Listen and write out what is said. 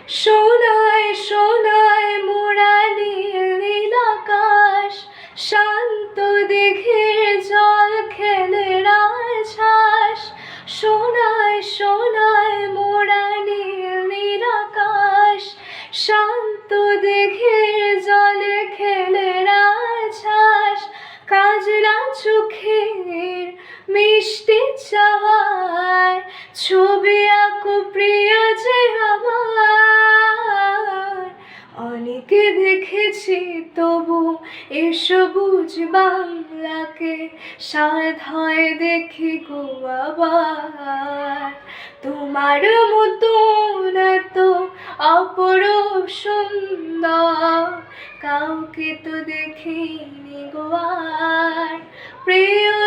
সোনায় সোনায় মোড়া নীল নীল আকাশ, শান্ত দিঘির জল খেলে রাজহাঁস। সোনায় সোনায় মোড়া নীল নীল আকাশ, শান্ত দিঘির জলে খেলে রাজহাঁস। কাজলা চোখের মিষ্টি চাওয়ায় ছবি আঁকো প্রিয়া যে আমার। অনেকে দেখেছি তবু এ সবুজ বাংলাকে সাধ হয় দেখি গো আবার। তোমার মতন এত অপরূপ সুন্দর কাউকে তো দেখিনি গো আর। প্রিয়